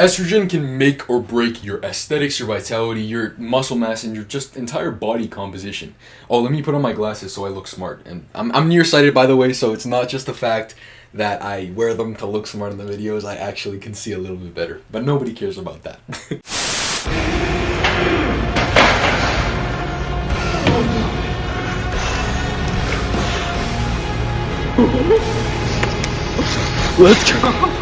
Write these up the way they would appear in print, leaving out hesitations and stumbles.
Estrogen can make or break your aesthetics, your vitality, your muscle mass, and your just entire body composition. Oh, let me put on my glasses so I look smart. And I'm nearsighted, by the way, so it's not just the fact that I wear them to look smart in the videos. I actually can see a little bit better, but nobody cares about that. Let's go.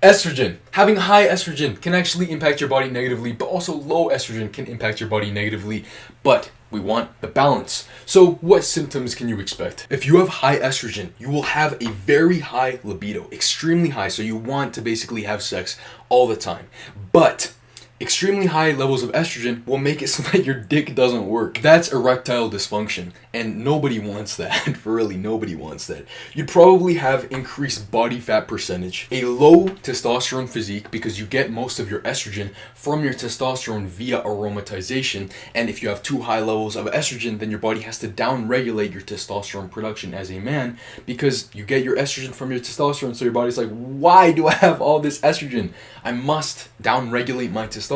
Estrogen. Having high estrogen can actually impact your body negatively, but also low estrogen can impact your body negatively, but we want the balance. So what symptoms can you expect? If you have high estrogen, you will have a very high libido, extremely high, so you want to basically have sex all the time. But extremely high levels of estrogen will make it so that your dick doesn't work. That's erectile dysfunction, and nobody wants that. Really, nobody wants that. You'd probably have increased body fat percentage, a low testosterone physique because you get most of your estrogen from your testosterone via aromatization, and if you have too high levels of estrogen, then your body has to down-regulate your testosterone production as a man because you get your estrogen from your testosterone, so your body's like, why do I have all this estrogen? I must down-regulate my testosterone.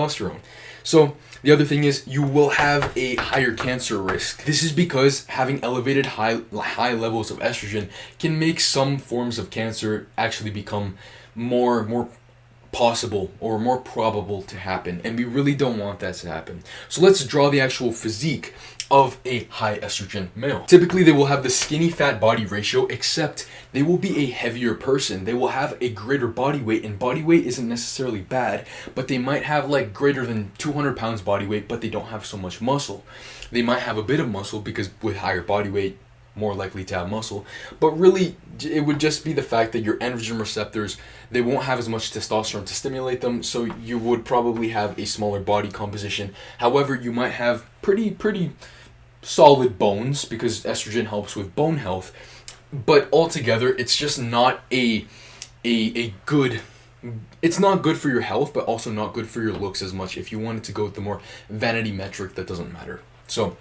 So the other thing is you will have a higher cancer risk. This is because having elevated high levels of estrogen can make some forms of cancer actually become more possible or more probable to happen, and we really don't want that to happen. So let's draw the actual physique of a high estrogen male. Typically they will have the skinny fat body ratio, except they will be a heavier person. They will have a greater body weight, and body weight isn't necessarily bad, but they might have like greater than 200 pounds body weight, but they don't have so much muscle. They might have a bit of muscle because with higher body weight, more likely to have muscle, but really it would just be the fact that your androgen receptors, they won't have as much testosterone to stimulate them, so you would probably have a smaller body composition. However, you might have pretty solid bones because estrogen helps with bone health, but altogether it's just not a good, it's not good for your health, but also not good for your looks as much if you wanted to go with the more vanity metric that doesn't matter. So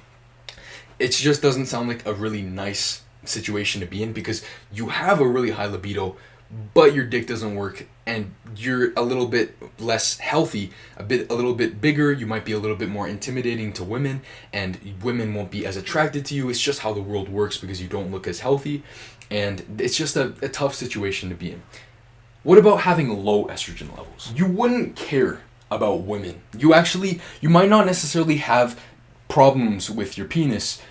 it just doesn't sound like a really nice situation to be in because you have a really high libido, but your dick doesn't work and you're a little bit less healthy, a little bit bigger. You might be a little bit more intimidating to women, and women won't be as attracted to you. It's just how the world works because you don't look as healthy, and it's just a tough situation to be in. What about having low estrogen levels? You wouldn't care about women. You might not necessarily have problems with your penis,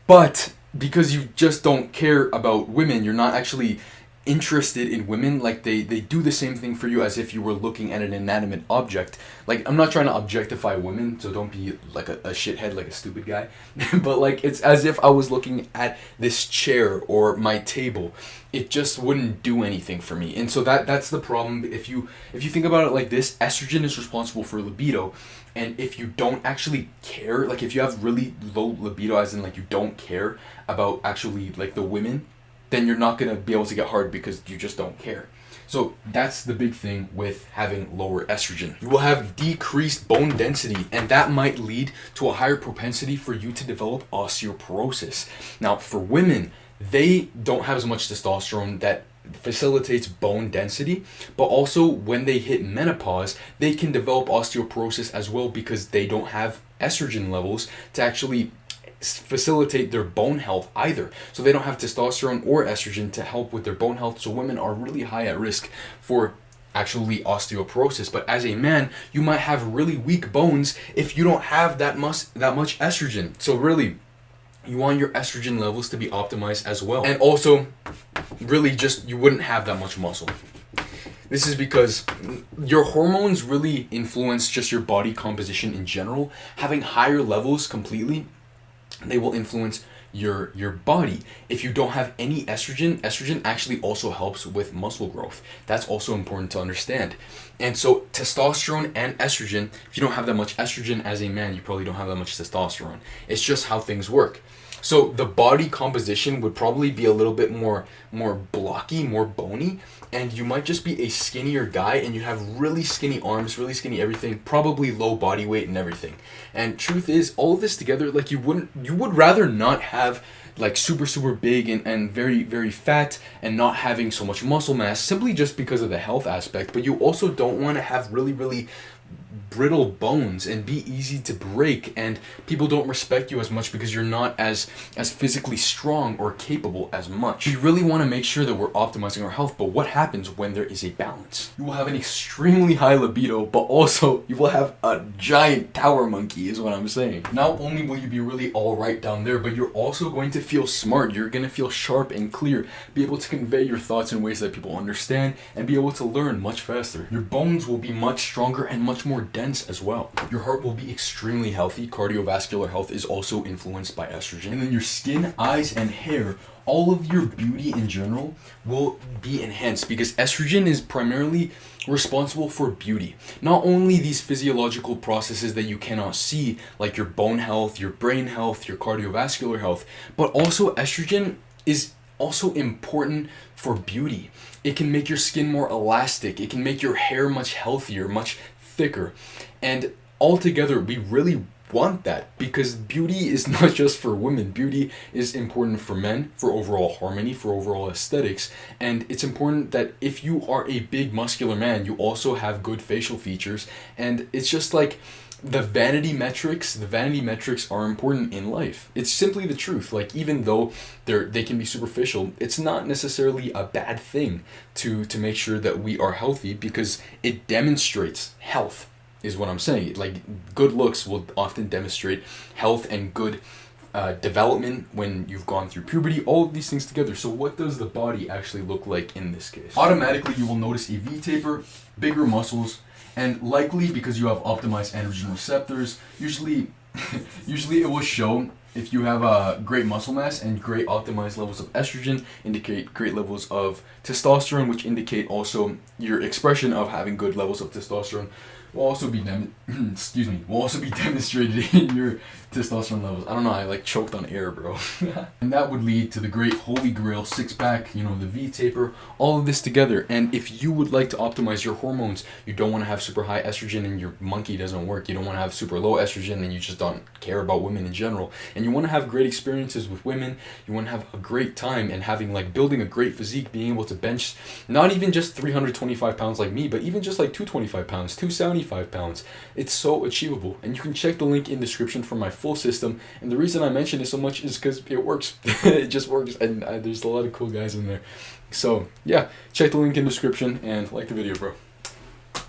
but because you just don't care about women, you're not actually interested in women. Like they do the same thing for you as if you were looking at an inanimate object. Like, I'm not trying to objectify women, so don't be like a shithead, like a stupid guy. But like, it's as if I was looking at this chair or my table. It just wouldn't do anything for me. And so that's the problem. If you think about it like this, estrogen is responsible for libido. And if you don't actually care, like if you have really low libido, as in like you don't care about actually like the women, then you're not going to be able to get hard because you just don't care. So that's the big thing with having lower estrogen. You will have decreased bone density, and that might lead to a higher propensity for you to develop osteoporosis. Now, for women, they don't have as much testosterone that facilitates bone density, but also when they hit menopause, they can develop osteoporosis as well because they don't have estrogen levels to actually facilitate their bone health either. So they don't have testosterone or estrogen to help with their bone health, so women are really high at risk for actually osteoporosis. But as a man, you might have really weak bones if you don't have that much estrogen. So really, you want your estrogen levels to be optimized as well. And also, really just, you wouldn't have that much muscle. This is because your hormones really influence just your body composition in general. Having higher levels completely, they will influence your body. If you don't have any estrogen actually also helps with muscle growth. That's also important to understand. And so testosterone and estrogen, if you don't have that much estrogen as a man, you probably don't have that much testosterone. It's just how things work. So the body composition would probably be a little bit more blocky, more bony, and you might just be a skinnier guy and you have really skinny arms, really skinny everything, probably low body weight and everything. And truth is, all of this together, like you would rather not have like super big and very fat and not having so much muscle mass simply just because of the health aspect. But you also don't want to have really brittle bones and be easy to break, and people don't respect you as much because you're not as physically strong or capable as much. We really want to make sure that we're optimizing our health, but what happens when there is a balance? You will have an extremely high libido, but also you will have a giant tower monkey is what I'm saying. Not only will you be really alright down there, but you're also going to feel smart. You're going to feel sharp and clear, be able to convey your thoughts in ways that people understand, and be able to learn much faster. Your bones will be much stronger and much more dense as well. Your heart will be extremely healthy. Cardiovascular health is also influenced by estrogen. And then your skin, eyes, and hair, all of your beauty in general will be enhanced because estrogen is primarily responsible for beauty. Not only these physiological processes that you cannot see, like your bone health, your brain health, your cardiovascular health, but also estrogen is also important for beauty. It can make your skin more elastic. It can make your hair much healthier, much thicker. And altogether, we really want that because beauty is not just for women. Beauty is important for men, for overall harmony, for overall aesthetics. And it's important that if you are a big muscular man, you also have good facial features. And it's just like the vanity metrics are important in life. It's simply the truth. Like, even though they can be superficial, it's not necessarily a bad thing to make sure that we are healthy because it demonstrates health, is what I'm saying. Like, good looks will often demonstrate health and good development when you've gone through puberty, all of these things together. So what does the body actually look like in this case? Automatically, you will notice a V taper, bigger muscles, and likely because you have optimized androgen receptors, usually it will show if you have great muscle mass and great optimized levels of estrogen, indicate great levels of testosterone, which indicate also your expression of having good levels of testosterone will also be demonstrated in your testosterone levels. I don't know, I like choked on air, bro. And that would lead to the great holy grail six-pack, the V taper, all of this together. And if you would like to optimize your hormones, you don't want to have super high estrogen and your monkey doesn't work. You don't want to have super low estrogen and you just don't care about women in general. And you want to have great experiences with women. You want to have a great time and building a great physique, being able to bench not even just 325 pounds like me, but even just like 225 pounds, 275 pounds. It's so achievable. And you can check the link in the description for my full system. And the reason I mention it so much is because it works. It just works. And there's a lot of cool guys in there. So yeah, check the link in the description and like the video, bro.